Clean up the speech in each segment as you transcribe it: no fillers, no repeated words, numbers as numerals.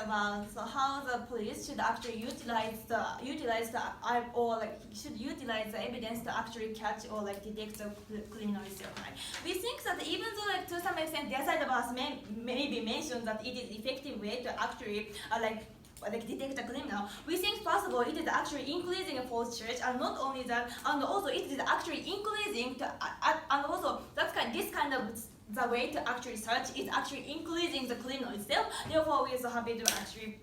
about how the police should actually utilize the evidence to actually catch or like detect the criminal itself, right? We think that even though like to some extent the side of us maybe mentioned that it is effective way to actually detect a criminal, we think possible it is actually increasing a false charge, and not only that, and also it is actually increasing and also this kind of the way to actually search is actually increasing the criminal itself. Therefore, we are so happy to actually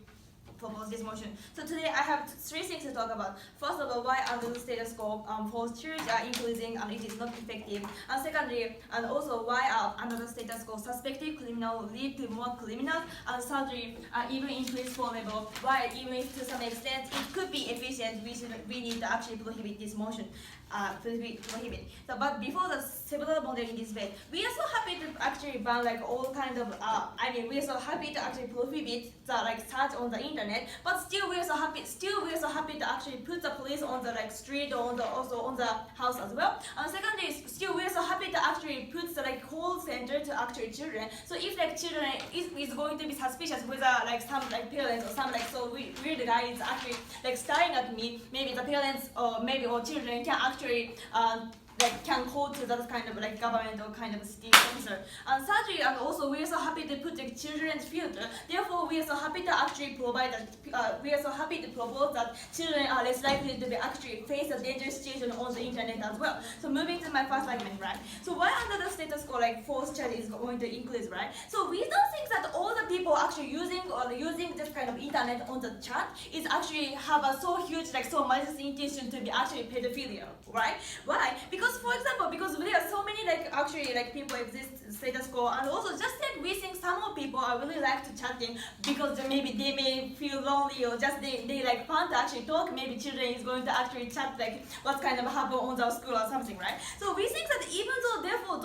propose this motion. So today I have three things to talk about. First of all, why under the status quo false charges are increasing and it is not effective. And secondly, and also why under the status quo suspected criminal lead to more criminals. And thirdly, even increase for level. Why even if to some extent it could be efficient, we need to actually prohibit this motion. Prohibit. So, but before the several model in this debate, we are so happy to actually ban like all kind of. We are so happy to actually prohibit the like search on the internet. But still, we are so happy. Still, we are so happy to actually put the police on the like street or also on the house as well. And secondly, still we are so happy to actually put the like call center to actually children. So if like children is going to be suspicious whether like some like parents or some like so weird guy is actually like staring at me, maybe the parents or children can actually can call to that kind of like government or kind of state officer. And thirdly, and also we are so happy to put the children's filter. Therefore, we are so happy to actually provide that. We are so happy to propose that children are less likely to be actually face a dangerous situation on the internet as well. So moving to my first argument, right? So why under the status quo like false charge is going to increase, right? So we don't think that all the people actually using this kind of internet on the chat is actually have a so huge like so malicious intention to be actually pedophilia, right? Why? Because for example, because there are so many like actually like people exist status quo, and also just like we think some more people are really like to chatting because they may feel lonely or just they like fun to actually talk. Maybe children is going to actually chat like what kind of happen on their school or something, right? So we think that even though therefore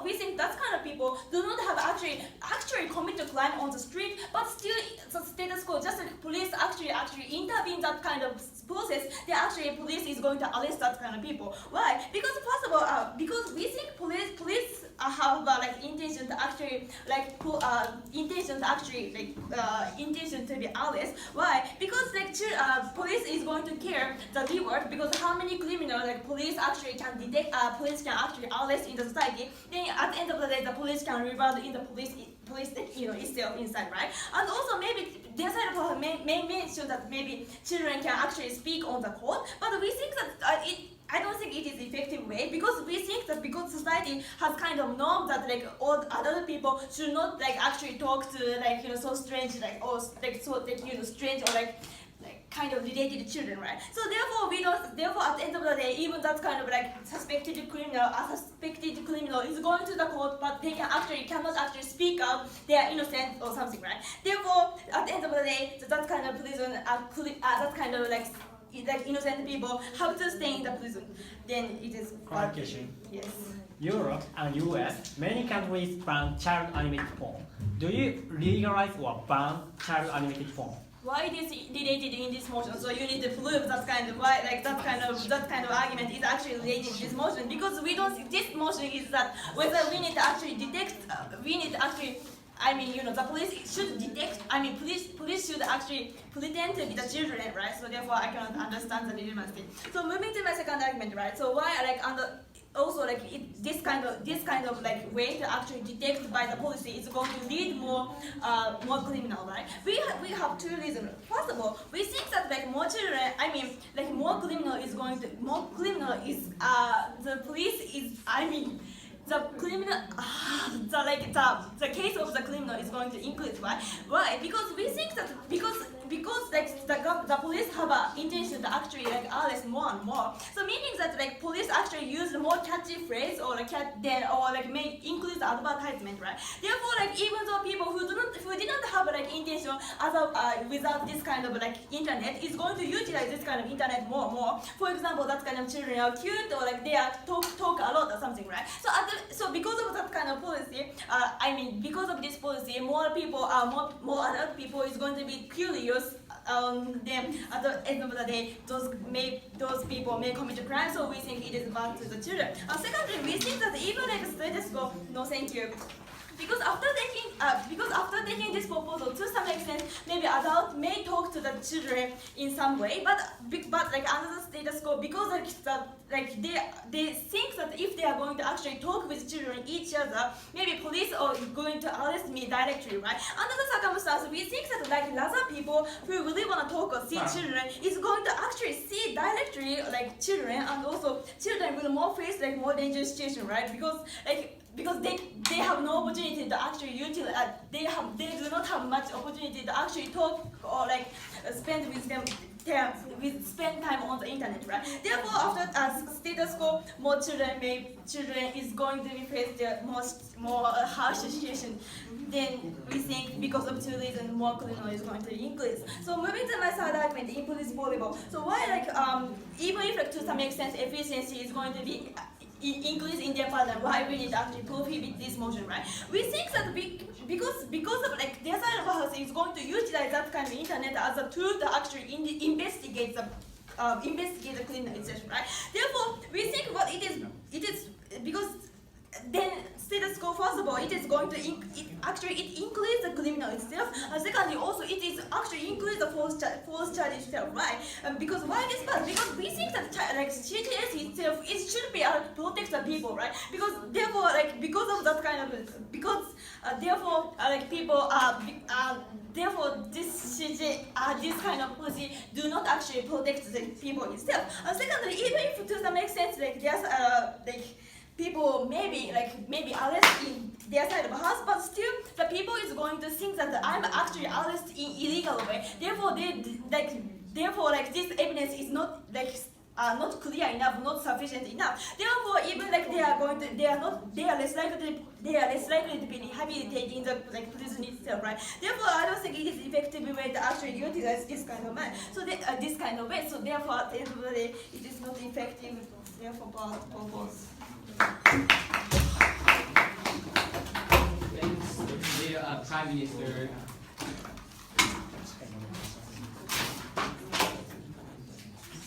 we think that kind of people do not have actually commit a crime on the street, but still the status quo just like police actually intervene that kind of process. Police is going to arrest that kind of people. Why? Because because we think police have intention to actually intention to be arrest. Why? Because police is going to care the reward, because how many criminals police actually can detect, police can actually arrest in the society. Then at the end of the day, the police can reward in the police itself inside, right? And also maybe the side of may mention that maybe children can actually speak on the court, but we think that I don't think it is effective way, because we think that because society has kind of norm that all other people should not actually talk to so strange strange or kind of related to children, right? So therefore at the end of the day, even that kind of suspected criminal is going to the court, but they cannot actually speak out they are innocent or something, right? Therefore at the end of the day, that kind of prison that kind of innocent people have to stay in the prison. Then it is clarification. Yes. Europe and US, many countries ban child animated porn. Do you legalize or ban child animated porn? Why it is related in this motion? So you need to prove that kind of that kind of argument is actually related to this motion, because we don't. This motion is that whether we need to actually detect. The police should detect. Police should actually pretend to be the children, right? So therefore, I cannot understand the legitimacy. So moving to my second argument, right? So why this kind of way to actually detect by the policy is going to lead more criminal, right? We have two reasons. First of all, we think that more children, more criminal is the police is the criminal, the case of the criminal is going to increase. Why? Because we think that because the police have an intention to actually arrest more and more. So meaning that police actually use more catchy phrase or may increase the advertisement, right? Therefore even though people who didn't have intention without this kind of internet is going to utilize this kind of internet more and more. For example, that kind of children are cute or they are talk a lot or something, right? So because of that kind of policy, because of this policy, more adult people is going to be curious. Then at the end of the day, those people may commit a crime. So we think it is bad to the children. Secondly, we think that even status quo. No, thank you. Because after taking this proposal, to some extent, maybe adults may talk to the children in some way, but like under the status quo, because they think that if they are going to actually talk with children each other, maybe police are going to arrest me directly, right? Under the circumstances, we think that like other people who really want to talk or see children is going to actually see directly like children, and also children will more face like more dangerous situation, right? Because they have no opportunity to actually utilize, they do not have much opportunity to actually talk or like spend with them spend time on the internet, right? Therefore, after status quo, more children is going to be faced the more harsh situation. Then we think because of two reasons, more criminal is going to increase. So moving to my third argument, impulse volleyball. So why even if like to some extent efficiency is going to be increase in their pattern, why we need to actually prohibit this motion, right? We think that because of like their side of house is going to utilize that kind of internet as a tool to actually investigate the criminal itself, right? Therefore, we think what it is because then status quo, first of all, it is going to increase the criminal itself, and secondly also it is actually increase the force charge itself, right? Because why this part? Because we think that like CTS itself, it should be protect the people, right? Because therefore because of that kind of people therefore this kind of policy do not actually protect the people itself. And secondly, even if to some extent like there's people maybe arrest in their side of the house, but still the people is going to think that I'm actually arrested in illegal way. Therefore, this evidence is not not clear enough, not sufficient enough. Therefore, even they are less likely to be rehabilitated in the prison itself, right? Therefore, I don't think it is effective way to actually utilize this kind of man. So this kind of way. So therefore, at the end of the day, it is not effective. Therefore, purpose. Thanks, dear Prime Minister.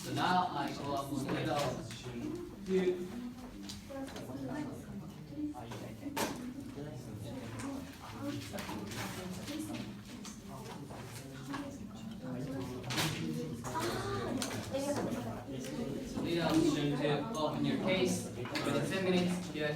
So now I go up on the the option to open your case. Within 10 minutes, here.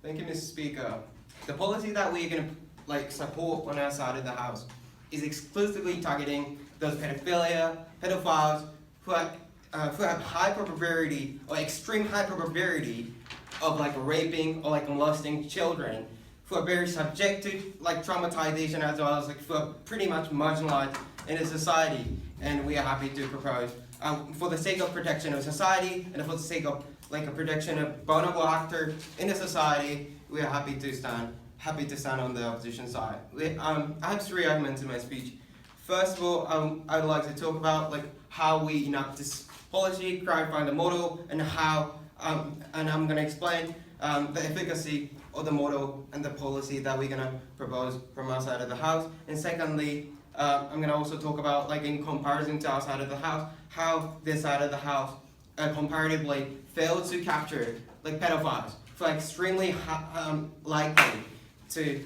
Thank you, Mr. Speaker. The policy that we're going to support on our side of the House is exclusively targeting those pedophiles who have high probability or extreme high probability of raping or molesting children, who are very subject to traumatization, as well as who are pretty much marginalized in a society. And we are happy to propose, for the sake of protection of society and for the sake of a protection of vulnerable actors in the society, we are happy to stand on the opposition side. I have three arguments in my speech. First of all, I would like to talk about how we enact this policy, clarify the model, and how and I'm going to explain the efficacy of the model and the policy that we're going to propose from our side of the House. And secondly, I'm going to also talk about in comparison to our side of the House, how this side of the House comparatively failed to capture pedophiles who are extremely likely to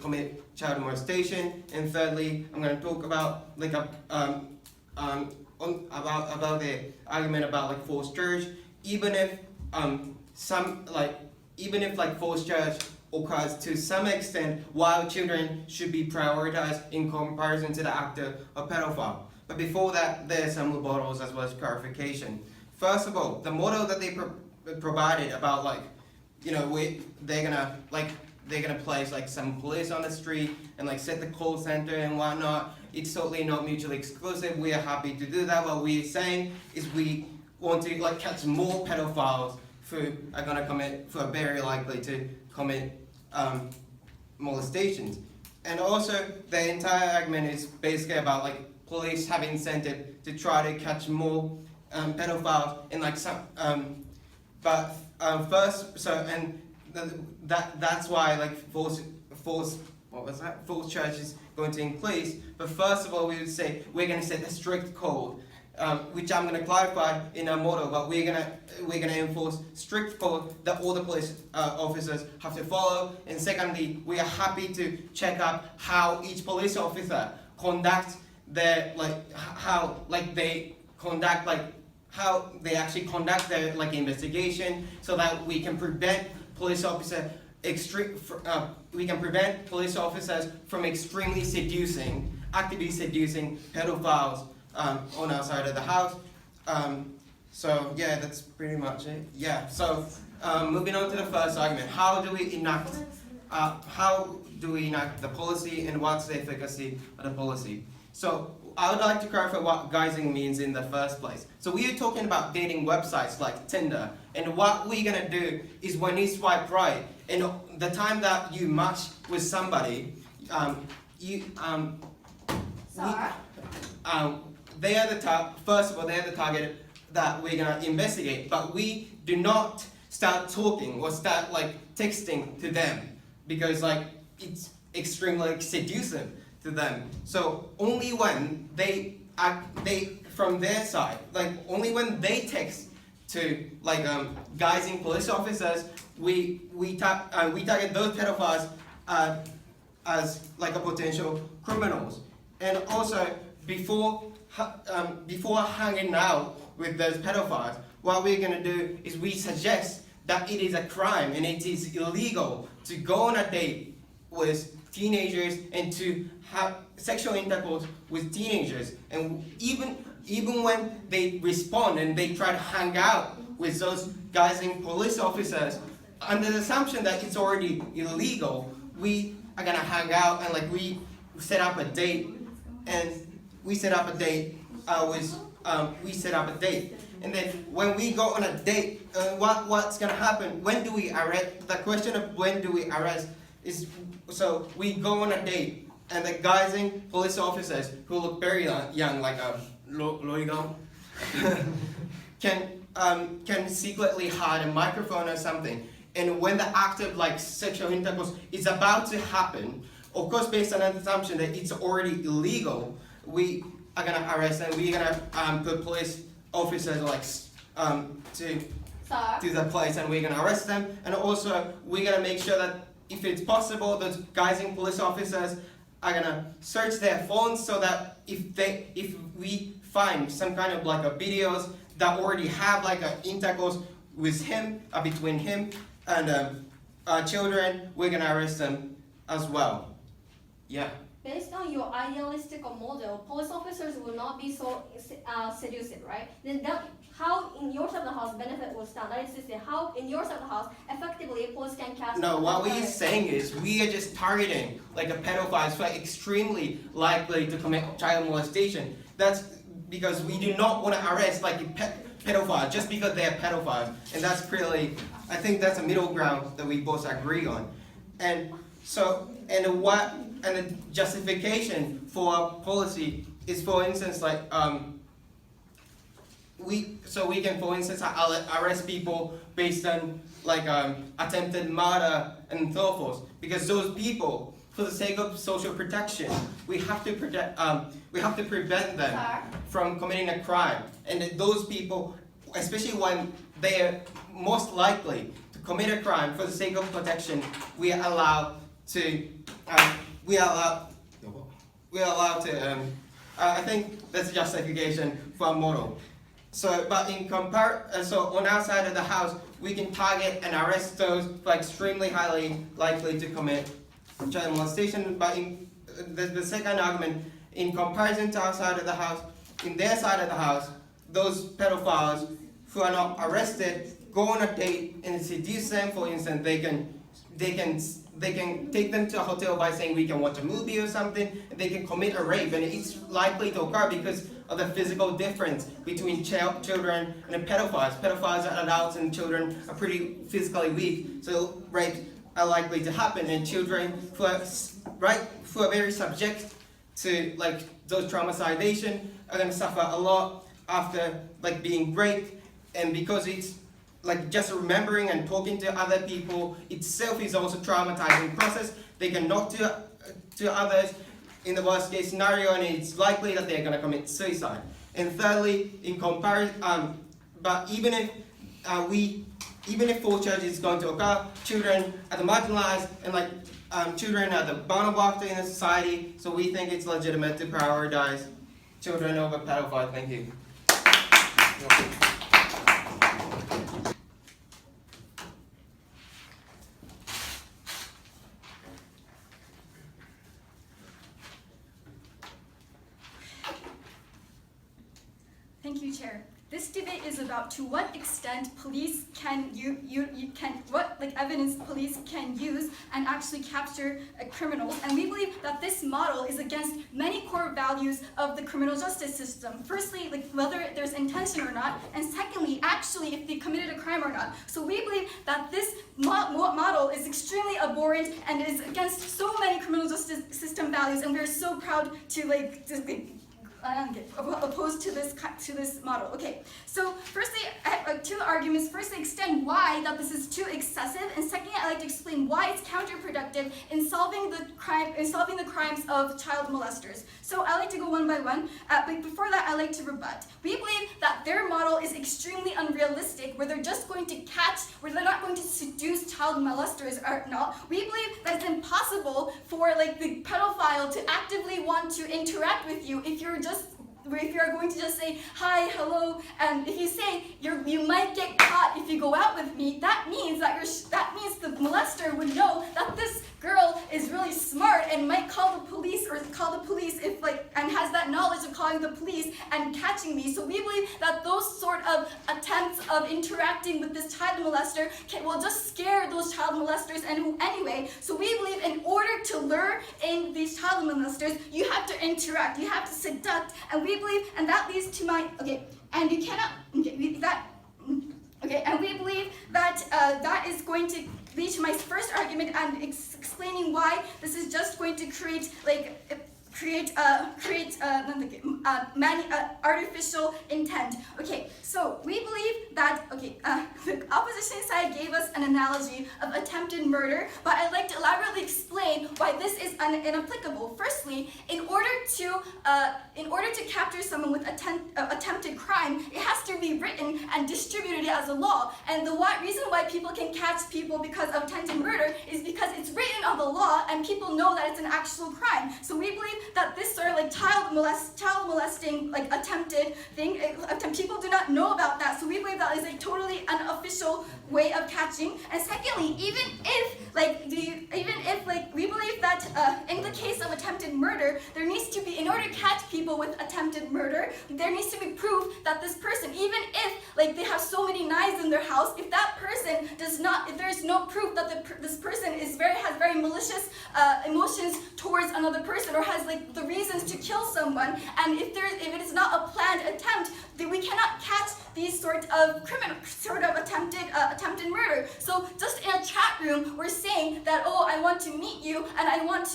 commit child molestation. And thirdly, I'm going to talk about about the argument about forced church. Even if forced church occurs to some extent, while children should be prioritized in comparison to the actor or pedophile. But before that, there are some rebuttals as well as clarification. First of all, the model that they provided about they're gonna place some police on the street and set the call center and whatnot. It's totally not mutually exclusive. We are happy to do that. What we're saying is we want to catch more pedophiles who are very likely to commit molestations. And also, the entire argument is basically about police having incentive to try to catch more pedophiles in that's why forced church is going to increase. But first of all, we would say we're going to set a strict code which I'm gonna clarify in our model, but we're gonna enforce strict code that all the police officers have to follow. And secondly, we are happy to check out how each police officer conducts their how they actually conduct their investigation, so that we can prevent police officers from extremely actively seducing pedophiles on our side of the house. So yeah, that's pretty much it. Yeah. So moving on to the first argument: how do we enact the policy, and what's the efficacy of the policy? So I would like to clarify what guising means in the first place. So we are talking about dating websites like Tinder, and what we're gonna do is when you swipe right, and the time that you match with somebody, they are the target that we're gonna investigate, but we do not start talking or start texting to them, because it's extremely seductive to them. So only when they from their side, only when they text to guising police officers, we target those pedophiles as a potential criminals. And also before hanging out with those pedophiles, what we're gonna do is we suggest that it is a crime and it is illegal to go on a date with teenagers and to have sexual intercourse with teenagers. And even when they respond and they try to hang out with those guising police officers, under the assumption that it's already illegal, we are gonna hang out and we set up a date, and we set up a date. And then when we go on a date, what's gonna happen? When do we arrest? The question of when do we arrest is, so we go on a date, and the guising police officers who look very young, like a Loigon, can secretly hide a microphone or something. And when the act of sexual intercourse is about to happen, of course, based on an assumption that it's already illegal, we are gonna arrest them. We're gonna put police officers to the place, and we're gonna arrest them. And also, we're gonna make sure that if it's possible, those guising police officers are gonna search their phones, so that if we find some kind of videos that already have an intercourse with him, between him and children, we're gonna arrest them as well. Yeah. Based on your idealistic model, police officers will not be so seductive, right? Then how in your side of the house benefit will stand? That is to say, how in your side of the house effectively police can catch. No, what we are saying is we are just targeting a pedophiles who are extremely likely to commit child molestation. That's because we do not want to arrest pedophiles just because they are pedophiles, and that's clearly, I think that's a middle ground that we both agree on. And so, and the justification for our policy is, for instance, we can, for instance, arrest people based on attempted murder and so forth, because those people, for the sake of social protection, we have to prevent them from committing a crime. And those people, especially when they are most likely to commit a crime, for the sake of protection, we are allowed to. I think that's justification for our model. So, but so on our side of the house, we can target and arrest those who are extremely highly likely to commit child molestation. But in the second argument, in comparison to our side of the house, in their side of the house, those pedophiles who are not arrested go on a date and seduce them. For instance, they can take them to a hotel by saying we can watch a movie or something, and they can commit a rape, and it's likely to occur because of the physical difference between children and pedophiles. Pedophiles are adults and children are pretty physically weak, so rapes are likely to happen, and children who are very subject to those traumatization are going to suffer a lot after being raped, and because it's just remembering and talking to other people itself is also traumatizing process. They can talk to others in the worst case scenario, and it's likely that they're going to commit suicide. And thirdly, in comparison, but even if forced charges is going to occur, children are the marginalized and children are the vulnerable in the society, so we think it's legitimate to prioritize children over pedophiles. Thank you. Thank you, Chair. This debate is about to what extent police can what evidence police can use and actually capture criminals. And we believe that this model is against many core values of the criminal justice system. Firstly, whether there's intention or not, and secondly, actually if they committed a crime or not. So we believe that this model is extremely abhorrent and is against so many criminal justice system values, and we're so proud to opposed to this model. Okay, so firstly, I have two arguments. Firstly, extend why that this is too excessive, and secondly, I'd like to explain why it's counterproductive in solving the crimes of child molesters. So I like to go one by one, but before that, I like to rebut. We believe that their model is extremely unrealistic, where they're just going to where they're not going to seduce child molesters or not. We believe that it's impossible for the pedophile to actively want to interact with you if you're going to just say hi, hello, and if you say you might get caught if you go out with me, that means the molester would know that this girl is really smart and might call the police if and has that knowledge of calling the police and catching me. So we believe that those sort of attempts of interacting with this child molester will just scare those child molesters anyway. So we believe in order to lure in these child molesters, you have to interact, you have to seduct, and we believe, and that leads to my, and you cannot, and we believe that that is going to lead to my first argument and explaining why this is just going to create artificial intent. Okay, so we believe that, the opposition side gave us an analogy of attempted murder, but I'd like to elaborately explain why this is inapplicable. Firstly, in order to capture someone with attempted crime, it has to be written and distributed as a law. And the reason why people can catch people because of attempted murder is because it's written on the law and people know that it's an actual crime. So we believe that this sort of child molesting attempted thing, people do not know about that. So we believe that is a totally unofficial way of catching. And secondly, even if we believe that in the case of attempted murder, there needs to be, in order to catch people with attempted murder, there needs to be proof that this person, even if they have so many knives in their house, if that person if there's no proof that this person has very malicious emotions towards another person or has the reasons to kill someone, and if it is not a planned attempt, then we cannot catch these sort of attempted murder. So just in a chat room, we're saying that, oh, I want to meet you, and I want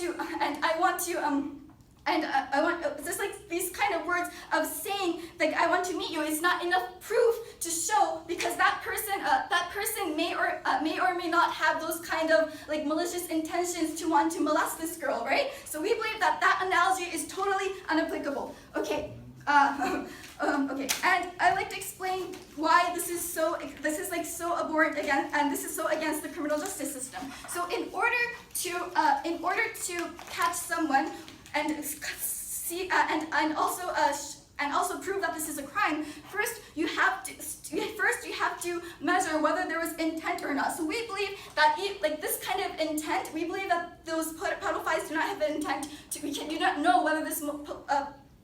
just these kind of words of saying I want to meet you is not enough proof to show, because that person may or may not have those kind of malicious intentions to want to molest this girl, right? So we believe that analogy is totally unapplicable. Okay. Okay, and I'd like to explain why this is so abhorrent again, and this is so against the criminal justice system. So in order to catch someone and see and also prove that this is a crime, first you have to measure whether there was intent or not. So we believe that this kind of intent, we believe that those pedophiles do not have the intent to. We do not know whether this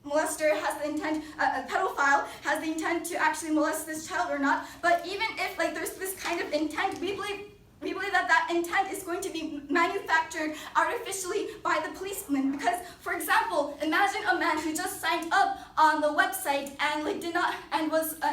molester has the intent, a pedophile has the intent to actually molest this child or not. But even if there's this kind of intent, we believe that intent is going to be manufactured artificially by the policeman. Because, for example, imagine a man who just signed up on the website and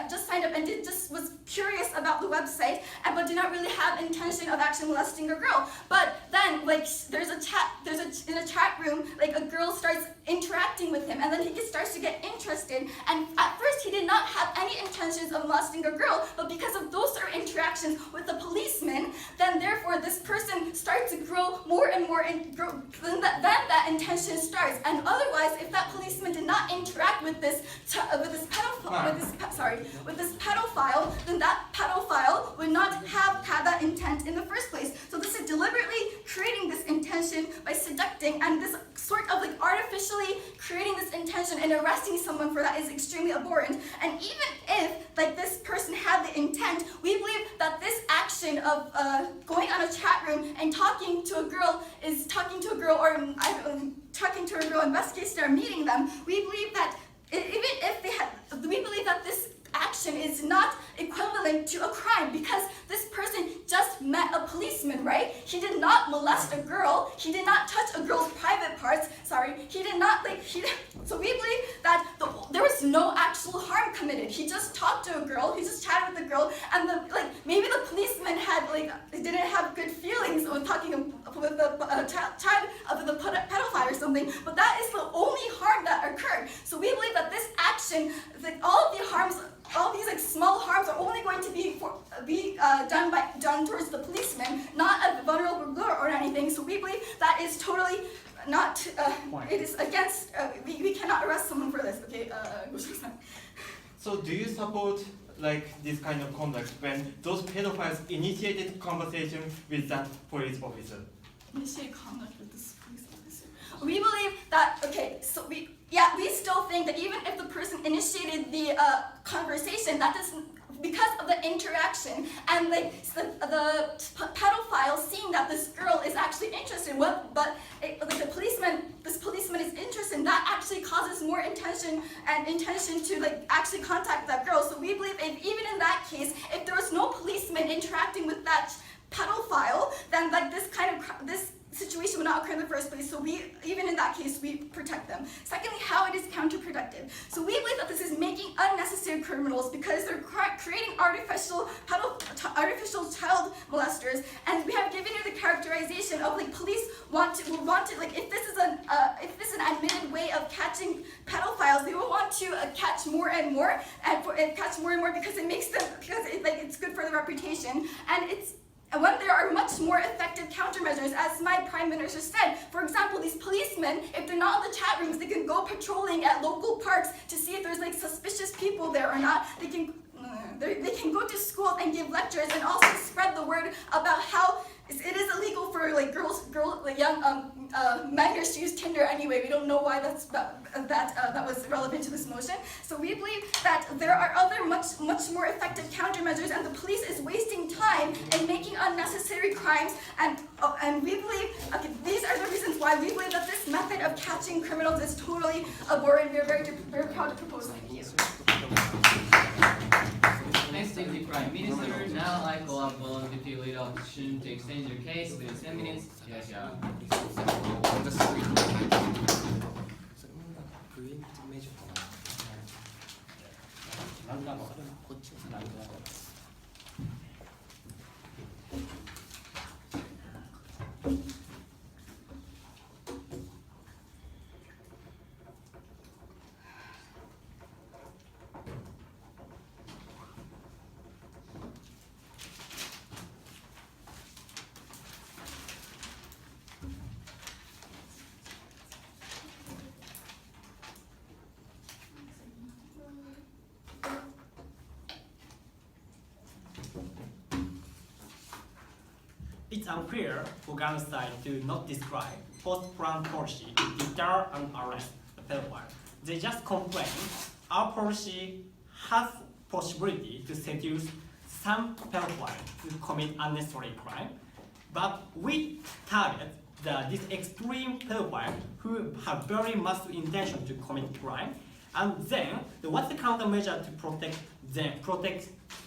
just signed up and was curious about the website, but did not really have intention of actually molesting a girl. But then, in a chat room, a girl starts interacting with him, and then he starts to get interested. And at first, he did not have any intentions of molesting a girl, but because of those sort of interactions with the policeman, then therefore this person starts to grow more and more, and then that intention starts. And otherwise, if that policeman did not interact with this pedophile, then that pedophile would not have had that intent in the first place. So this is deliberately creating this intention by seducting, and this sort of like artificially creating this intention and arresting someone for that is extremely abhorrent. And even if like this person had the intent, we believe that this action of going on a chat room and talking to a girl, in best case they're meeting them, we believe that this action is not equivalent to a crime, because this person just met a policeman, right? He did not molest a girl. He did not touch a girl's private parts. He did not so we believe that there was no actual harm committed. He just talked to a girl. He just chatted with a girl, and maybe the policeman didn't have good feelings with talking with the pedophile or something. But that is the only harm that occurred. So we believe that this action, all these small harms are only going to be done towards the policeman, not a vulnerable girl or anything. So we believe that is totally not. It is against. We cannot arrest someone for this. Okay. So do you support this kind of conduct when those pedophiles initiated conversation with that police officer? Initiate conduct with this police officer. We believe that, we still think that even if the person initiated the conversation, that doesn't, because of the interaction and the pedophile seeing that this girl is actually interested, this policeman is interested, that actually causes more intention to actually contact that girl. So we believe even in that case, if there was no policeman interacting with that pedophile, then this situation would not occur in the first place. So even in that case, we protect them. Secondly, how it is counterproductive. So we believe that this is making unnecessary criminals, because they're creating artificial child molesters. And we have given you the characterization of police want to if this is an admitted way of catching pedophiles, they will want to catch more and more because it makes them it's good for their reputation, and when there are much more effective countermeasures, as my Prime Minister said, for example, these policemen, if they're not in the chat rooms, they can go patrolling at local parks to see if there's suspicious people there or not. They can go to schools and give lectures, and also spread the word about how it is illegal for young minors to use Tinder anyway. We don't know why that was relevant to this motion. So we believe that there are other much more effective countermeasures, and the police is wasting time in making unnecessary crimes. And we believe these are the reasons why we believe that this method of catching criminals is totally abhorrent. We are very proud to propose. Thank you. Thanks to the Prime Minister. Now I call upon Deputy Leader of Opposition to extend your case to 10 minutes. Yes, yeah. It's unfair for government side to not describe post-plan policy to deter and arrest the pedophile. They just complain our policy has possibility to seduce some pedophile to commit unnecessary crime, but we target this extreme pedophile who have very massive intention to commit crime, and then what's the countermeasure to protect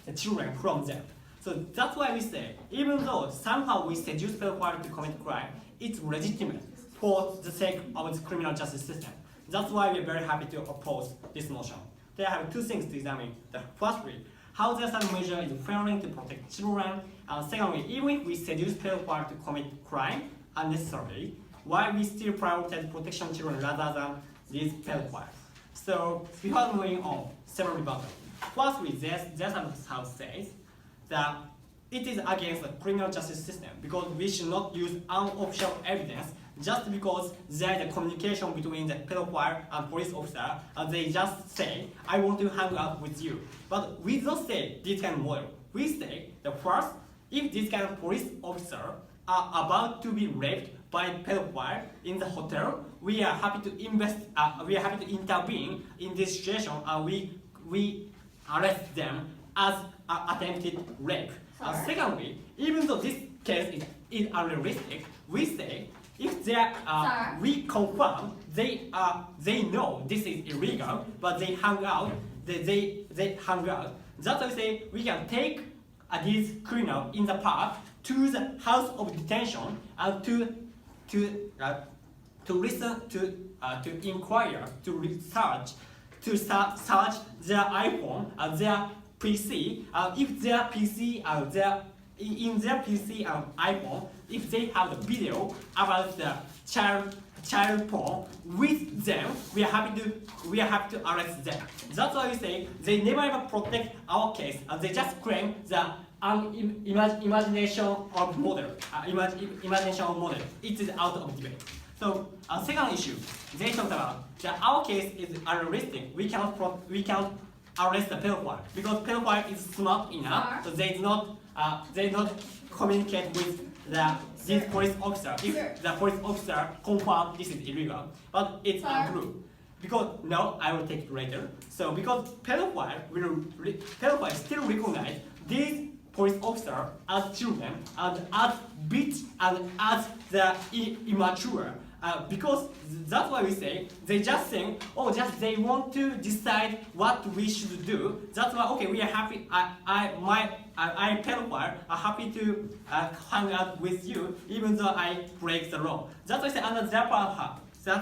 the children from them? So that's why we say, even though somehow we seduce pedophile to commit crime, it's legitimate for the sake of the criminal justice system. That's why we're very happy to oppose this motion. There are two things to examine. Firstly, how the such measure is failing to protect children, and secondly, even if we seduce pedophile to commit crime unnecessarily, why we still prioritize protection of children rather than these pedophiles. So before moving on, several rebuttals. Firstly, there's how says that it is against the criminal justice system because we should not use unofficial evidence just because there is a communication between the pedophile and police officer and they just say, I want to hang out with you. But we don't say this kind of model. We say the first, if this kind of police officer are about to be raped by pedophile in the hotel, we are happy to intervene in this situation and we arrest them as attempted rape. Secondly, even though this case is unrealistic, we say if they we confirm they know this is illegal, but they hang out. They hang out. That's why we say we can take these criminals in the park to the house of detention and to listen to inquire, to research, to search their iPhone and their PC. If their PC and in their PC and iPhone, if they have the video about the child porn with them, we are happy to arrest them. That's why we say they never ever protect our case, and they just claim the imagination of model. Imagination of model. It is out of debate. So second issue, they talked about that our case is unrealistic. We cannot arrest the pedophile because pedophile is smart enough, so they not communicate with this police officer if the police officer confirms this is illegal, but it's untrue. Because now I will take it later. So because pedophile still recognize these police officer as children and as bitch and as the immature. Because that's why we say they just think, oh, just they want to decide what we should do. That's why okay, we are happy. I pedophile are happy to hang out with you, even though I break the law. That's why I say under their house, still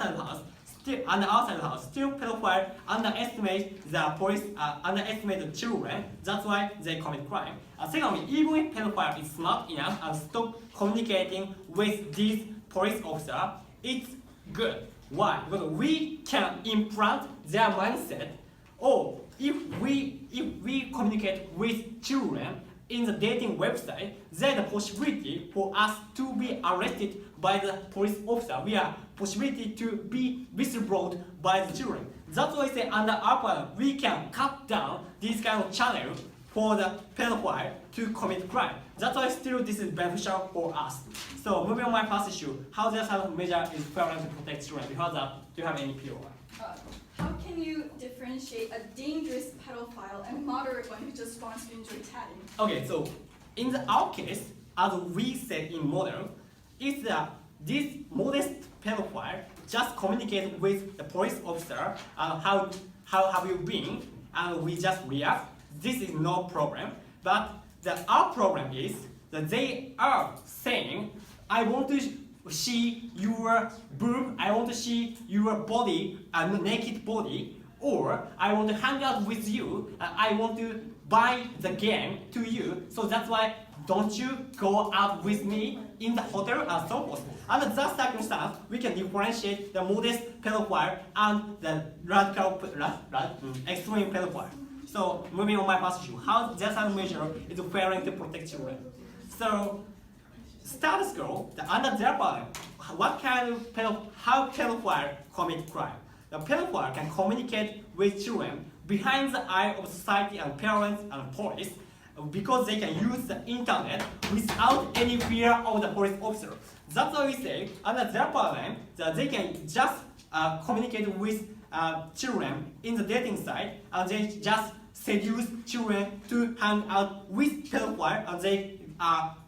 under outside the house, still pedophile underestimate the police, underestimate the children. That's why they commit crime. Secondly, even if pedophile is smart enough and stop communicating with these police officer, it's good. Why? Because we can implant their mindset. Oh, if we communicate with children in the dating website, there's a possibility for us to be arrested by the police officer. We have possibility to be whistleblowed by the children. That's why I say under our plan, we can cut down this kind of channel for the pedophile to commit crime. That's why still this is beneficial for us. So moving on my first issue, how this kind of measure is failing to protect children? Because do you have any POI? How can you differentiate a dangerous pedophile and a moderate one who just wants to enjoy chatting? Okay, so in our case, as we said in model, is that this modest pedophile just communicate with the police officer, how have you been, and we just react. This is no problem, but our problem is that they are saying, I want to see your boob, I want to see your body, naked body, or I want to hang out with you, I want to buy the game to you, so that's why don't you go out with me in the hotel and so forth. Under that circumstance, we can differentiate the modest pedophile and the radical, extreme pedophile. So moving on my first issue, how that measure is failing to protect children. So status quo, under their plan, what kind of how pedophile commit crime? The pedophile can communicate with children behind the eye of society and parents and police because they can use the internet without any fear of the police officer. That's why we say under their plan that they can just communicate with children in the dating site and they just seduce children to hang out with pedophile and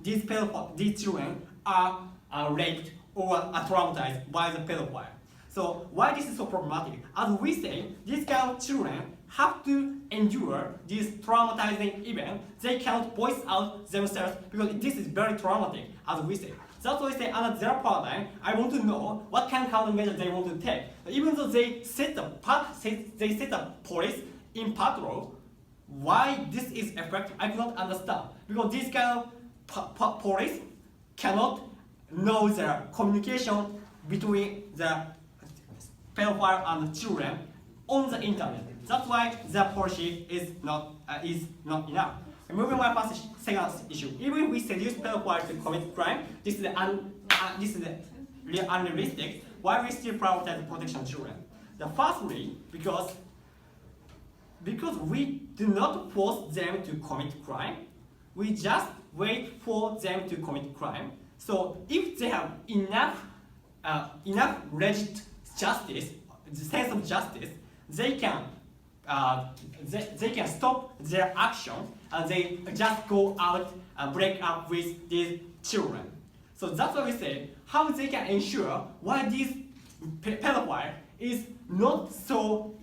these children are raped or are traumatized by the pedophile. So why this is so problematic? As we say, these kind of children have to endure this traumatizing event. They cannot voice out themselves because this is very traumatic, as we say. That's why I say under their paradigm, I want to know what kind of countermeasures they want to take. Even though they set the police in patrol, why this is effective, I cannot understand. Because this kind of police cannot know the communication between the pedophile and the children on the internet. That's why the policy is not enough. moving on to second issue. Even if we seduce pedophiles to commit crime, this is unrealistic. Why we still prioritize protection of children? The firstly, because we do not force them to commit crime, we just wait for them to commit crime. So if they have enough legit justice, the sense of justice, they can stop their action and they just go out and break up with these children. So that's why we say how they can ensure why this pedophile is not so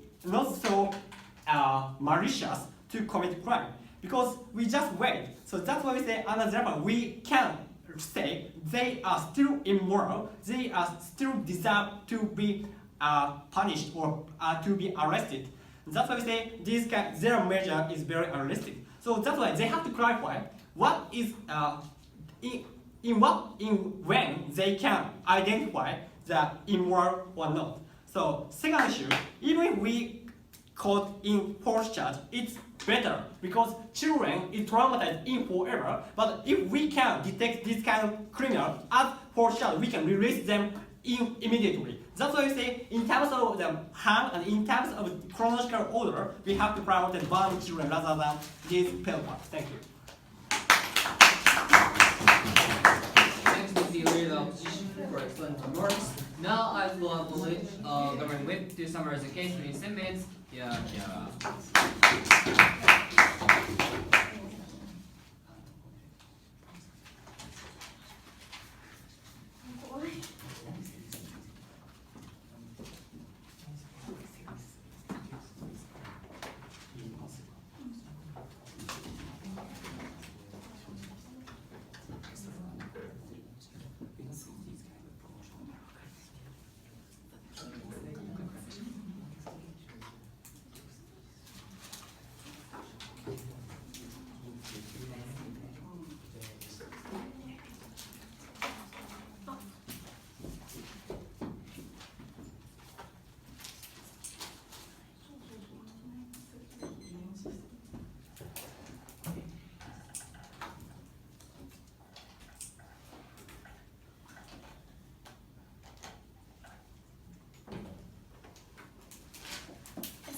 malicious to commit crime, because we just wait. So that's why we say under Japan we can say they are still immoral, they are still deserve to be punished or to be arrested. That's why we say their measure is very unrealistic. So that's why they have to clarify what is when they can identify the immoral or not. So second issue, even if we caught in false charge, it's better because children is traumatized in forever. But if we can detect this kind of criminal as false charge, we can release them immediately. That's why we say in terms of the harm and in terms of chronological order, we have to prioritize violent children rather than these pedophiles. Thank you. Thanks to the leader of the opposition for excellent remarks. Now I will acknowledge Government Whip to summarize the case within 10 minutes. Yeah.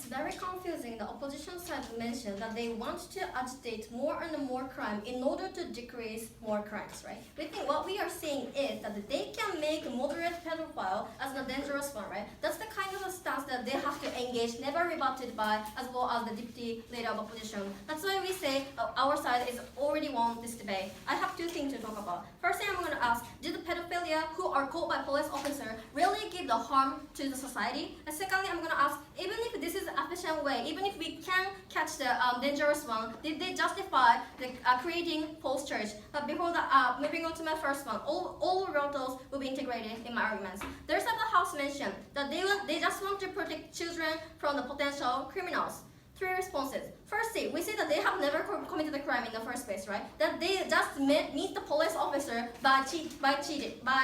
Very confusing. The opposition side mentioned that they want to agitate more and more crime in order to decrease more crimes, right? We think what we are saying is that they can make moderate pedophile as the dangerous one, right? That's the kind of a stance that they have to engage, never rebutted by, as well as the deputy leader of opposition. That's why we say our side is already won this debate. I have two things to talk about. First thing I'm going to ask, did the pedophilia who are caught by police officer really give the harm to the society? And secondly, I'm going to ask, even if this is an efficient way, even if we can catch the dangerous one, did they justify the creating false church? But before that, moving on to my first one, all of those will be integrated in my arguments. There's the House mentioned that they just want to protect children from the potential criminals. Three responses. Firstly, we say that they have never committed a crime in the first place, right? That they just meet the police officer by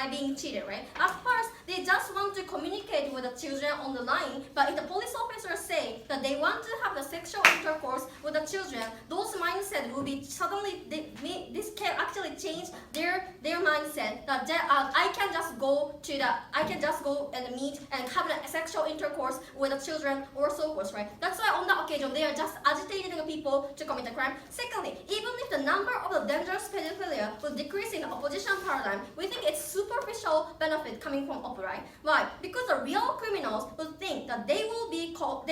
being cheated, right? At first, they just want to communicate with the children on the line, but if the police officers say that they want to have the sexual intercourse with the children, those mindset will be suddenly, this can actually change their mindset that I can just go and meet and have a sexual intercourse with the children or so forth, right? That's why on that occasion they are just agitating the people to commit a crime. Secondly, even if the number of the dangerous pedophilia will decrease in the opposition paradigm, we think it's superficial benefit coming from OP, right? Why? Because the real criminals will think that they will be caught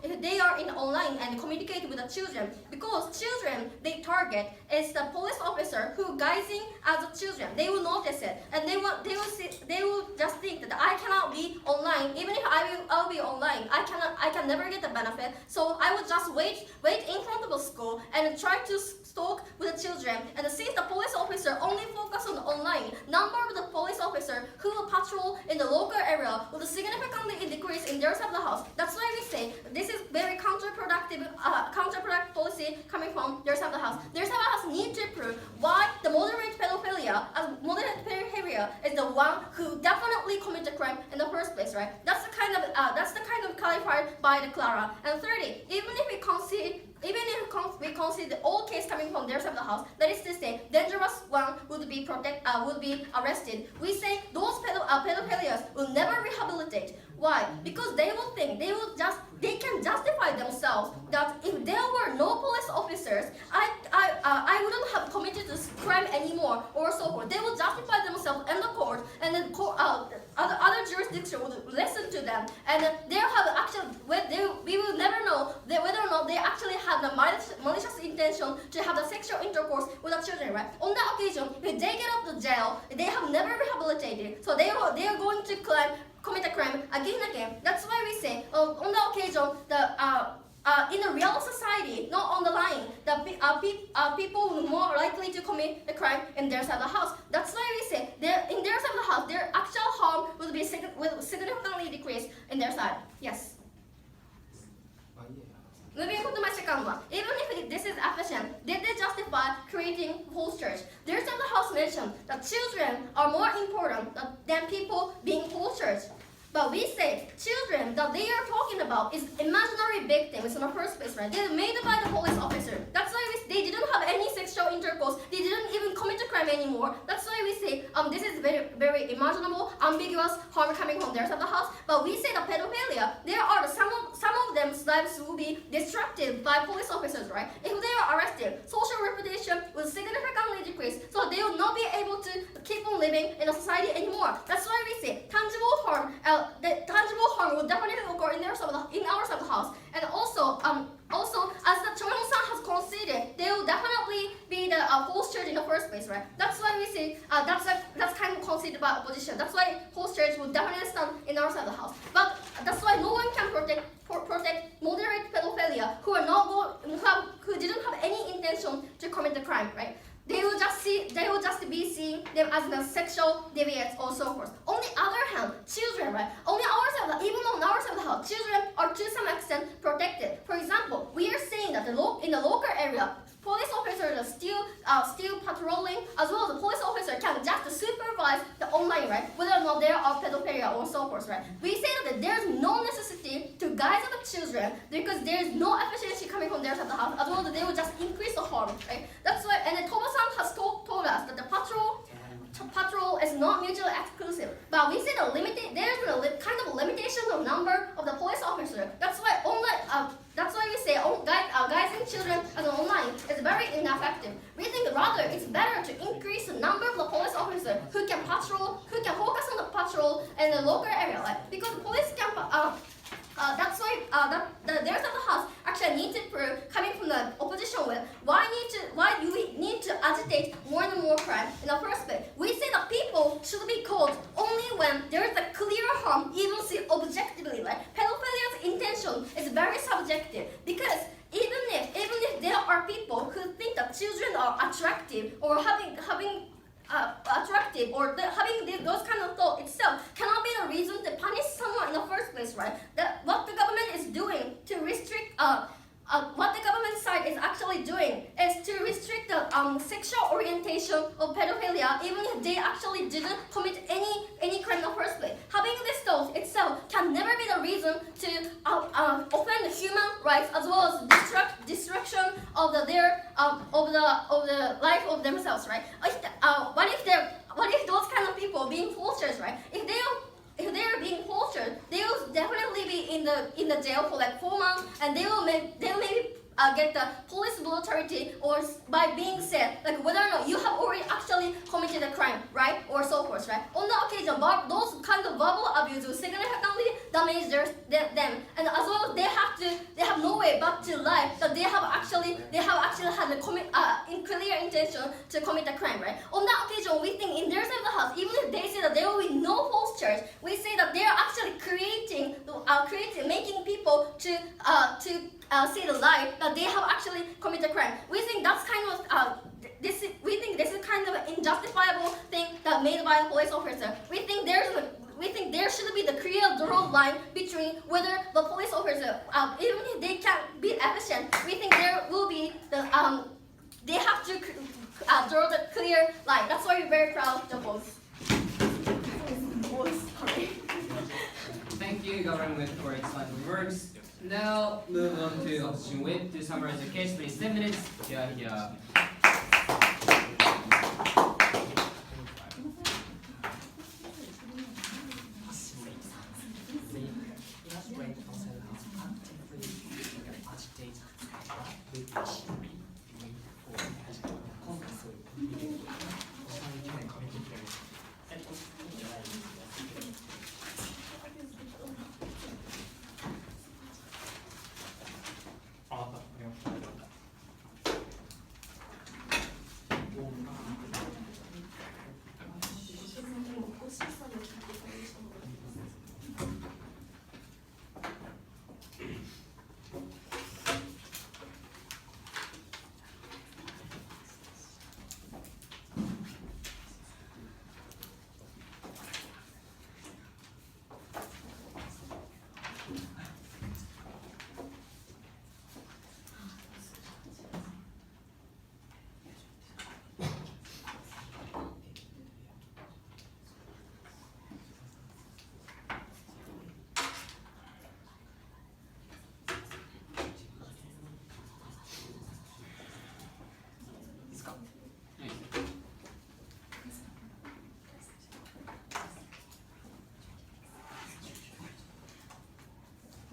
if they are in online and communicate with the children. Because children they target is the police officer who guising as the children. They will notice it and they will just think that I cannot be online. Even if I'll be online, I can never get the benefit. So I would just wait in front of a school and try to stalk with the children. And since the police officer only focus on the online, number of the police officer who will patrol in the local area will significantly decrease in their side of the house. That's why we say this is very counterproductive policy coming from their side of the house. Their side of the house need to prove why the moderate pedophilia is the one who definitely committed the crime in the first place, right? That's the kind of clarified by the Clara. And thirdly, even if we consider all cases coming from their side of the house. That is to say, dangerous one would be arrested. We say those pedophilias will never rehabilitate. Why? Because they will think they can justify themselves that if there were no police officers, I wouldn't have committed this crime anymore, or so forth. They will justify themselves in the court, and then other jurisdiction would listen to them, and they have actually we will never know whether or not they actually had the malicious intention to have the sexual intercourse with the children. Right? On that occasion, if they get out of jail, they have never rehabilitated, so they are going to commit a crime again and again. That's why we say on the occasion in a real society, not on the line, people are more likely to commit a crime in their side of the house. That's why we say in their side of the house, their actual harm will significantly decrease in their side. Yes. Moving on to my second one. Even if this is efficient, did they justify creating false church? Their side of the house mentioned that children are more important than people being false church. But we say children that they are talking about is imaginary victims in the first place, right? They're made by the police officer. That's why they didn't have any sexual intercourse. They didn't even commit a crime anymore. That's why we say this is very, very imaginable, ambiguous harm coming from their side of the house. But we say the pedophilia, there are some of them's lives will be disrupted by police officers, right? If they are arrested, social reputation will significantly decrease, so they will not be able to keep on living in a society anymore. That's why we say tangible harm. The tangible harm will definitely occur in our side of the house, and also as the Choi-san has conceded, they will definitely be the false church in the first place, right? That's why we say that's kind of conceded by opposition. That's why false church will definitely stand in our side of the house. But that's why no one can protect moderate pedophilia who didn't have any intention to commit the crime, right? They will just be seeing them as the sexual deviants or so forth. On the other hand, children, right? Even on our side of the house, children are to some extent protected. For example, we are saying that in the local area, police officers are still patrolling, as well as the police officer can just supervise the online, right? Whether or not there are pedophilia or so forth, right? We say that there's no necessity to guide the children because there's no efficiency coming from their side of the house, as well as they will just increase the harm, right? That's why, and then Toba-san has told us that the patrol is not mutually exclusive, but we say there's a kind of limitation of number of the police officer. That's why we say guiding children as an online is very ineffective. We think rather it's better to increase the number of the police officers who can focus on the patrol in the local area, like, because police can. That's why their side of the house actually need to prove, coming from the opposition with, why do we need to agitate more and more crime in the first place? We say that people should be caught only when there is a clear harm, even see objectively. Like pedophilia's intention is very subjective, because even if there are people who think that children are attractive or having attractive or having those kind of thought itself cannot be the reason to punish someone in the first place, right? What the government is doing to restrict what the government side is actually doing is to restrict the sexual orientation of pedophilia, even if they actually didn't commit any crime in the first place. Having this thought itself can never be the reason to offend human rights, as well as destruction of the life of themselves, right? What if those kind of people being tortured, right? If they are being tortured, they will definitely be in the jail for like 4 months, and they will maybe get the police brutality, or by being said like whether or not you have already actually committed a crime, right, or so forth, right? On the occasion, those kind of verbal abuse will significantly damage them, and as well as they have no way but to lie that they have actually had in clear intention to commit a crime, right? On that occasion, we think in their side of the house, even if they say that there will be no false charge, we say that they are actually making people to say the lie that they have actually committed a crime. We think that's kind of this is kind of an unjustifiable thing that made by a police officer. We think there should be the clear drawn line between whether the police officer, even if they can be efficient, we think there will be they have to draw the clear line. That's why we're very proud of both. Thank you, Government, for explaining words. Now move on to opposition with. To summarize the case, please 10 minutes. Here.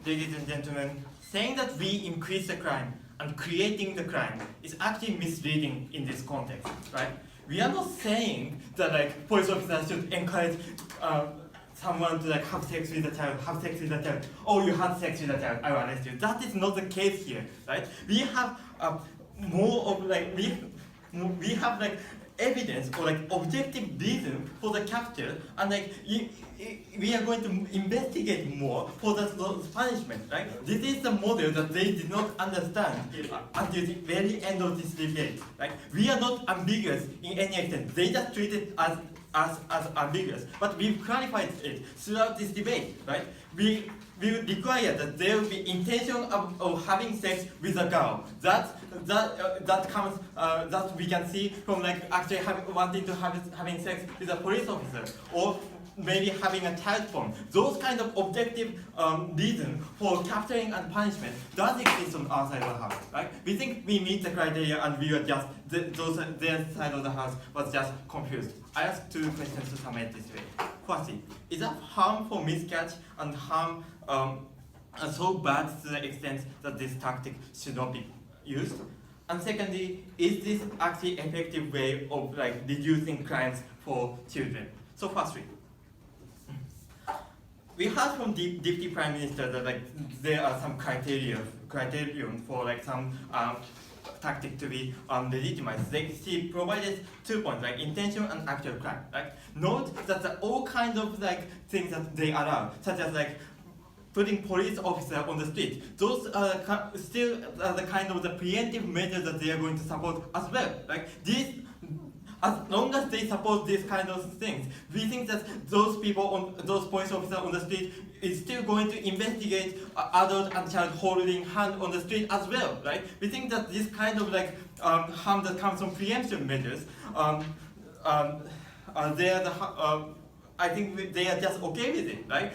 Ladies and gentlemen, saying that we increase the crime and creating the crime is actually misleading in this context, right? We are not saying that like police officers should encourage someone to like have sex with a child. Oh, you had sex with a child, I will arrest you. That is not the case here, right? We have more of like we have like evidence or like objective reason for the capture, and like we are going to investigate more for the punishment, right? This is the model that they did not understand until the very end of this debate. Like we are not ambiguous in any extent. They just treat it as ambiguous, but we've clarified it throughout this debate, right? We require that there will be intention of having sex with a girl. That comes that we can see from like actually wanting to having sex with a police officer, or maybe having a child phone. Those kind of objective reasons for capturing and punishment does exist on our side of the house, right? We think we meet the criteria, and we were just their side of the house was just confused. I asked two questions to summate this way. Firstly, is that harmful miscatch and harm so bad to the extent that this tactic should not be used? And secondly, is this actually effective way of like reducing crimes for children? So firstly, we heard from Deputy Prime Minister that like there are some criterion for like some tactic to be legitimized. She provided 2 points, like intention and actual crime. Like note that all kinds of like things that they allow, such as like putting police officer on the street. Those are still the kind of the preemptive measures that they are going to support as well. Like these. As long as they support these kind of things, we think that those police officers on the street is still going to investigate adult and child holding hand on the street as well, right? We think that this kind of like harm that comes from preemption measures, I think they are just okay with it, right?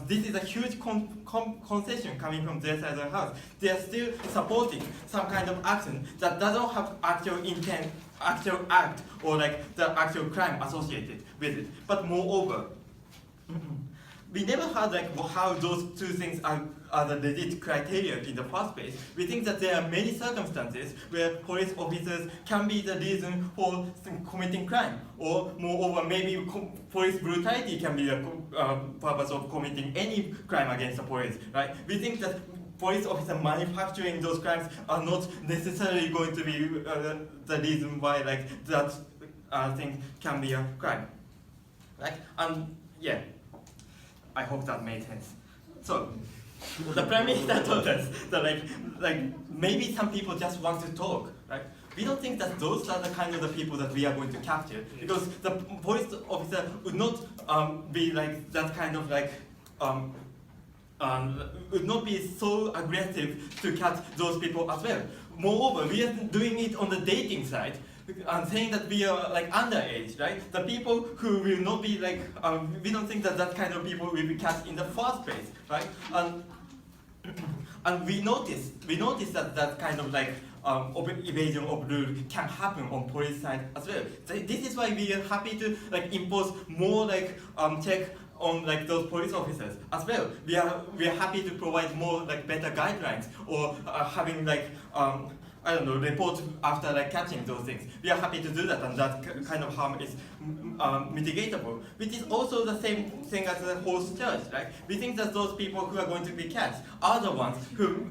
This is a huge concession coming from their side of the house. They are still supporting some kind of action that doesn't have actual intent, actual act, or like the actual crime associated with it. But moreover, we never heard like how those two things are the legit criteria in the first place. We think that there are many circumstances where police officers can be the reason for committing crime, or moreover, maybe police brutality can be the purpose of committing any crime against the police, right? We think that police officers manufacturing those crimes are not necessarily going to be the reason why like that thing can be a crime, right? Yeah. I hope that made sense. So, the Prime Minister told us that like maybe some people just want to talk, right? We don't think that those are the kind of the people that we are going to capture, because the police officer would not be like that kind of like would not be so aggressive to catch those people as well. Moreover, we are doing it on the dating side, and saying that we are like underage, right? The people who will not be like, we don't think that that kind of people will be catch in the first place, right? And we notice that that kind of like evasion of rule can happen on police side as well. So this is why we are happy to like impose more like check on like those police officers as well. We are happy to provide more like better guidelines or having like I don't know, report after like catching those things. We are happy to do that, and that kind of harm is mitigatable. Which is also the same thing as the host church, right? We think that those people who are going to be catched are the ones who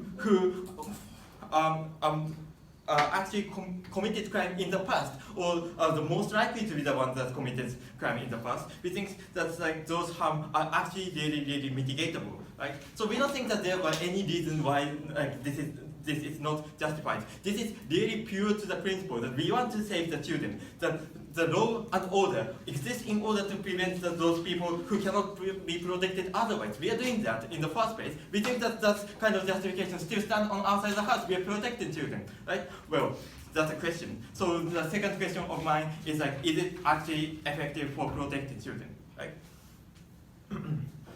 actually committed crime in the past, or the most likely to be the ones that committed crime in the past. We think that like those harm are actually really mitigatable, right? So we don't think that there were any reason why like this is not justified. This is really pure to the principle that we want to save the children. That the law and order exists in order to prevent those people who cannot be protected otherwise. We are doing that in the first place. We think that that kind of justification still stands on our side of the house. We are protecting children, right? Well, that's a question. So the second question of mine is like, is it actually effective for protecting children, right?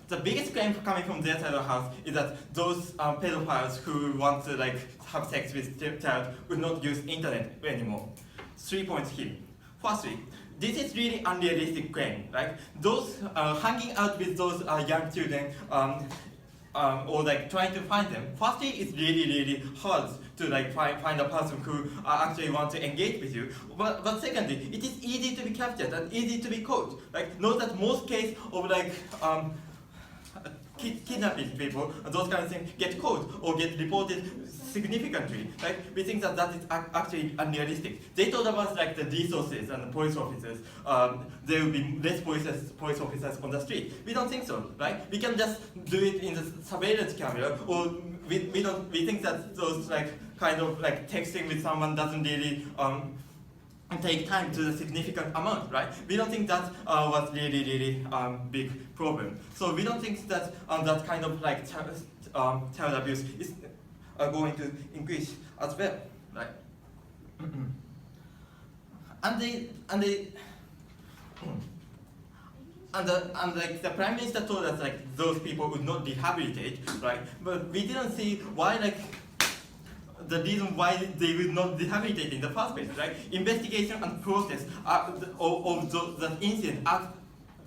The biggest claim coming from their side of the house is that those pedophiles who want to like have sex with their child would not use internet anymore. 3 points here. Firstly, this is really unrealistic claim, right? Those hanging out with those young children or like trying to find them. Firstly, it's really hard to like find a person who actually want to engage with you. But secondly, it is easy to be captured and easy to be caught. Like note that most cases of like kidnapping people, those kind of things get caught or get reported significantly. Right? We think that that is actually unrealistic. They told us like the resources and the police officers, there will be less police officers on the street. We don't think so, right? We can just do it in the surveillance camera, or we think that those like kind of like texting with someone doesn't really take time to the significant amount, right? We don't think that was really big problem. So we don't think that that kind of like child abuse is going to increase as well, right? And like the prime minister told us like those people would not rehabilitate, right? But we didn't see why like the reason why they will not rehabilitate in the first place, right? Investigation and process of the incident,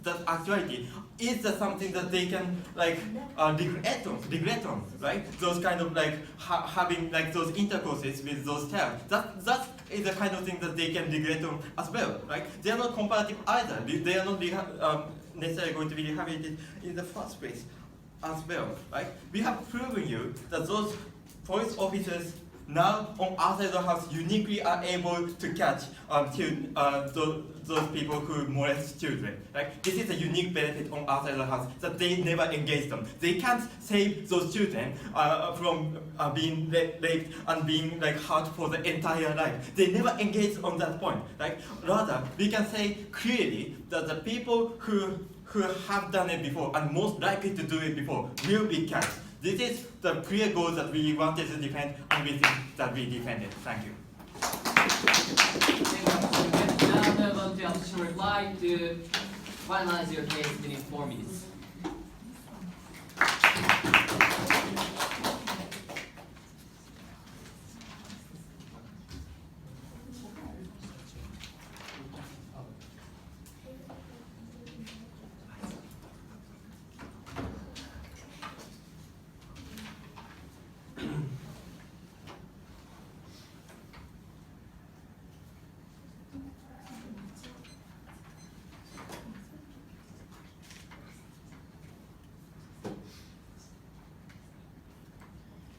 that actuality is something that they can like regret on, right? Those kind of like having like those intercourses with those child. That is the kind of thing that they can regret on as well, right? They are not comparative either. They are not necessarily going to be rehabilitated in the first place as well, right? We have proven you that those police officers now on our side of the house uniquely are able to catch those people who molest children. Right? This is a unique benefit on our side of the house, that they never engage them. They can't save those children from being raped and being like hurt for the entire life. They never engage on that point. Right? Rather, we can say clearly that the people who have done it before and most likely to do it before will be catched. This is the clear goal that we wanted to defend, and we think that we defended. Thank you. Now move on to opposition reply to finalize your case within 4 minutes.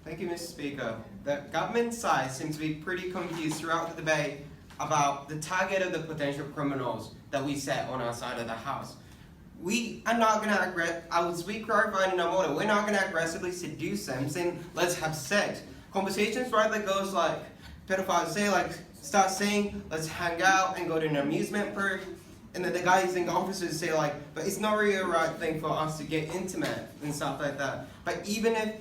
Thank you, Mr. Speaker. The government side seems to be pretty confused throughout the debate about the target of the potential criminals that we set on our side of the house. We are not going to, as we clarified in our model, we're not going to aggressively seduce them saying, let's have sex. Conversations right that goes like, pedophiles say like, start saying, let's hang out and go to an amusement park. And then the guys and officers say like, but it's not really a right thing for us to get intimate and stuff like that. But even if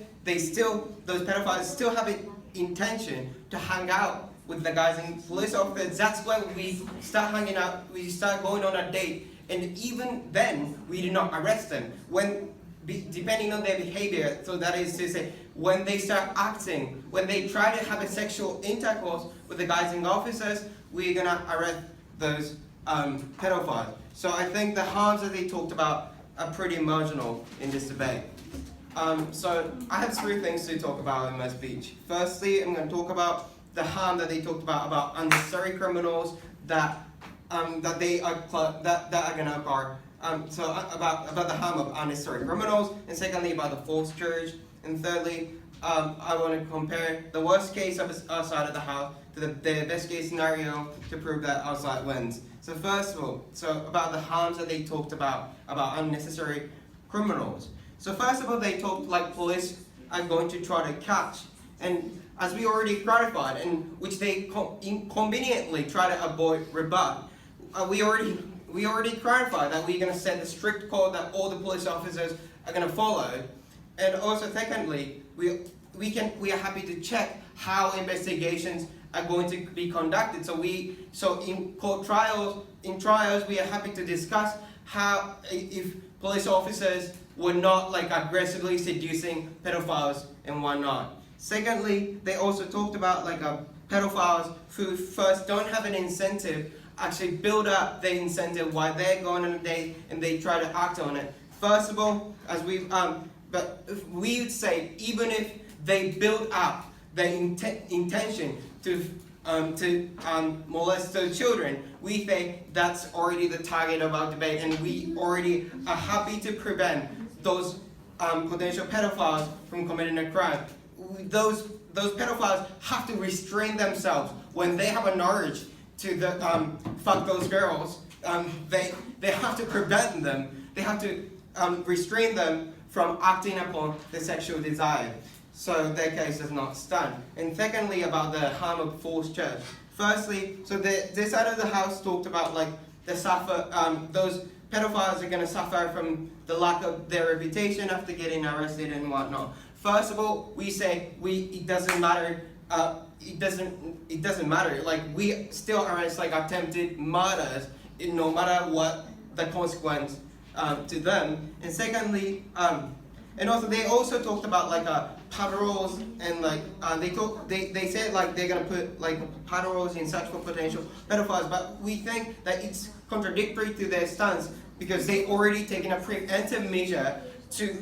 those pedophiles still have an intention to hang out with the guys and police officers, that's when we start hanging out, we start going on a date, and even then, we do not arrest them. Depending on their behavior, so that is to say, when they start acting, when they try to have a sexual intercourse with the guys and officers, we're gonna arrest those pedophiles. So I think the harms that they talked about are pretty marginal in this debate. So I have 3 things to talk about in my speech. Firstly, I'm going to talk about the harm that they talked about unnecessary criminals that they are going to occur. So about the harm of unnecessary criminals, and secondly about the false charge, and thirdly, I want to compare the worst case of outside of the house to the best case scenario to prove that outside wins. So first of all, about the harms that they talked about unnecessary criminals. So first of all, they talked like police are going to try to catch, and as we already clarified, and which they inconveniently try to avoid rebut. We already clarified that we're going to set the strict code that all the police officers are going to follow, and also secondly, we are happy to check how investigations are going to be conducted. So in court trials, we are happy to discuss how if police officers were not like aggressively seducing pedophiles and whatnot. Secondly, they also talked about like pedophiles who first don't have an incentive actually build up their incentive while they're going on a date and they try to act on it. First of all, as but we would say even if they build up their intention to molest those children, we think that's already the target of our debate, and we already are happy to prevent those potential pedophiles from committing a crime. Those pedophiles have to restrain themselves when they have an urge to fuck those girls. They have to prevent them. They have to restrain them from acting upon the sexual desire, so their case does not stand. And secondly, about the harm of false charge. Firstly, so this side of the house talked about like those pedophiles are going to suffer from the lack of their reputation after getting arrested and whatnot. First of all, we say it doesn't matter. It doesn't matter. Like we still arrest like attempted murders, no matter what the consequence to them. And secondly, and also they also talked about like patrols and like they said like they're gonna put like patrols in search for potential pedophiles, but we think that it's contradictory to their stance because they already taken a preemptive measure to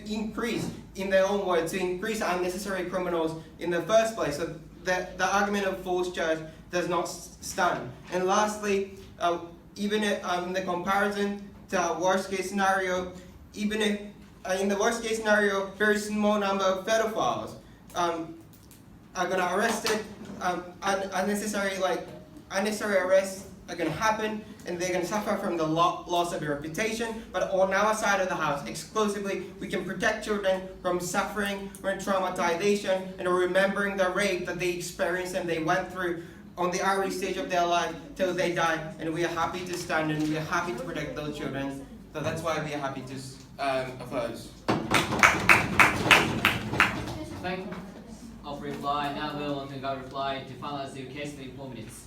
increase, in their own words, to increase unnecessary criminals in the first place. So the argument of false charge does not stand. And lastly, even in the comparison to our worst case scenario, even if in the worst case scenario, very small number of pedophiles are gonna arrested, unnecessary arrests are gonna happen, and they're gonna suffer from the loss of their reputation. But on our side of the house, exclusively, we can protect children from suffering, from traumatization, and remembering the rape that they experienced and they went through on the early stage of their life till they die. And we are happy to stand and we are happy to protect those children. So that's why we are happy to oppose. Thank you of reply. Now we will take our reply to finalize your case in 4 minutes.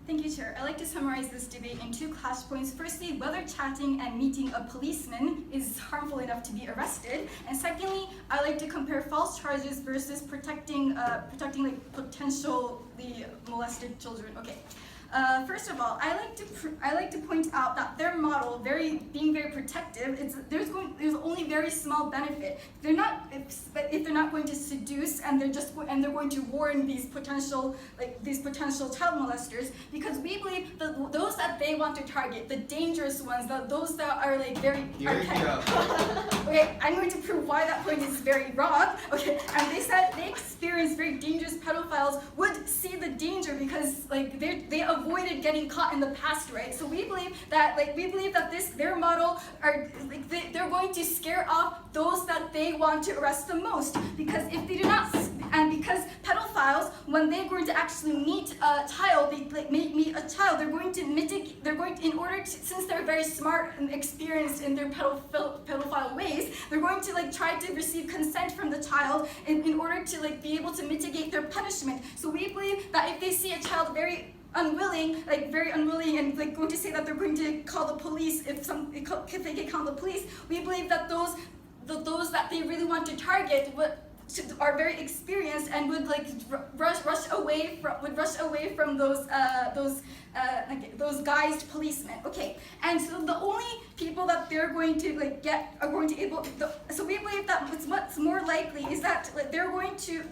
Thank you, Chair. I'd like to summarize this debate in 2 clash points. Firstly, whether chatting and meeting a policeman is harmful enough to be arrested. And secondly, I'd like to compare false charges versus protecting like potentially molested children. Okay. First of all, I like to point out that their model, being very protective, there's only very small benefit. They're not if they're not going to seduce and they're going to warn these potential child molesters, because we believe that those that they want to target, the dangerous ones, those that are like very. Okay, I'm going to prove why that point is very wrong. Okay, and they said they experienced very dangerous pedophiles would see the danger because like they avoided getting caught in the past, right? So we believe that their model are like they're going to scare off those that they want to arrest the most, because if they do not, and because pedophiles, when they're going to actually meet a child, they're going to mitigate. Since they're very smart and experienced in their pedophile ways, they're going to like try to receive consent from the child in order to like be able to mitigate their punishment. So we believe that if they see a child very unwilling, and like going to say that they're going to call the police if they get called the police, we believe that those that they really want to target are very experienced and would like rush away from those guised policemen. Okay, and so the only people that they're going to like get are going to able. So we believe that what's more likely is that like, the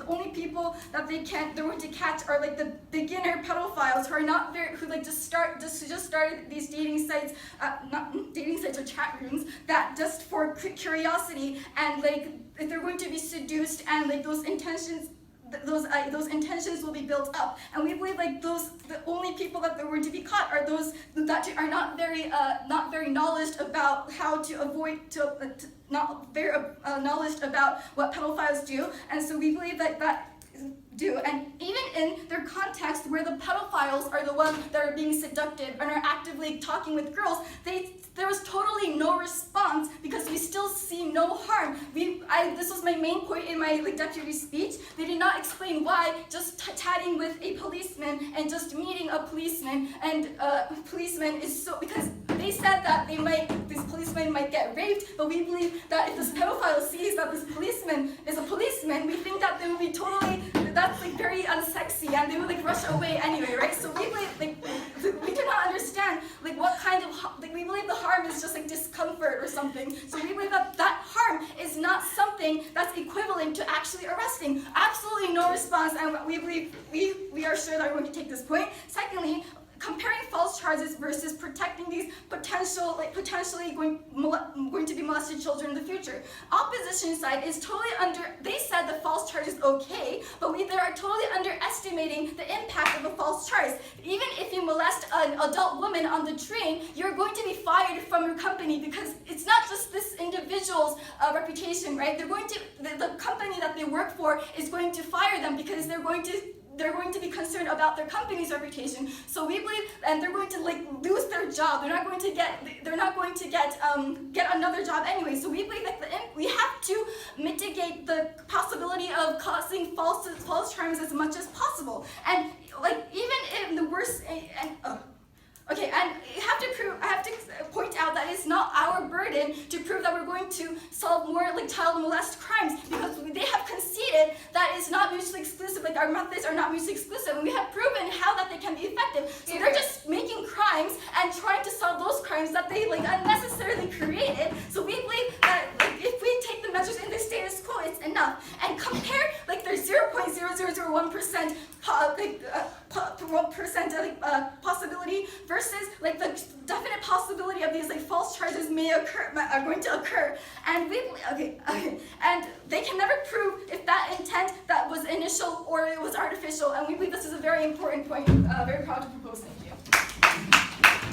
only people that they're going to catch are like the beginner pedophiles who are not just started these dating sites, not dating sites or chat rooms that just for curiosity, and like if they're going to be seduced and like those intentions will be built up, and we believe like the only people that they're going to be caught are those that are not very knowledge about how to avoid not very knowledge about what pedophiles do, and so we believe that do, and even in their context where the pedophiles are the ones that are being seductive and are actively talking with girls, there was totally no response because we still see no harm. This was my main point in my like deputy speech. They did not explain why just chatting with a policeman and just meeting a policeman and policeman is so, because they said that this policeman might get raped, but we believe that if this pedophile sees that this policeman is a policeman, we think that they would be that's like very unsexy and they would like rush away anyway, right? So we believe we do not understand like what kind of we believe the harm is just like discomfort or something. So we believe that harm is not something that's equivalent to actually arresting. Absolutely no response, and we believe we are sure that we're going to take this point. Secondly, comparing false charges versus protecting these potentially going to be molested children in the future. Opposition side is totally they said the false charge is okay, but they are totally underestimating the impact of a false charge. Even if you molest an adult woman on the train, you're going to be fired from your company because it's not just this individual's reputation, right? The company that they work for is going to fire them because they're going to be concerned about their company's reputation. So we believe, and they're going to like lose their job. They're not going to get another job anyway. So we believe that we have to mitigate the possibility of causing false charges as much as possible. And like even in the worst okay, and I have to point out that it's not our burden to prove that we're going to solve more like child molest crimes, because they have conceded that it's not mutually exclusive, like our methods are not mutually exclusive, and we have proven how that they can be effective. So they're just making crimes and trying to solve those crimes that they like unnecessarily created. So we believe that like, if we take the measures in the status quo, it's enough. And compare like their 0.0001% possibility versus like the definite possibility of these like false charges are going to occur, and and they can never prove if that intent that was initial or it was artificial, and we believe this is a very important point. Very proud to propose. Thank you.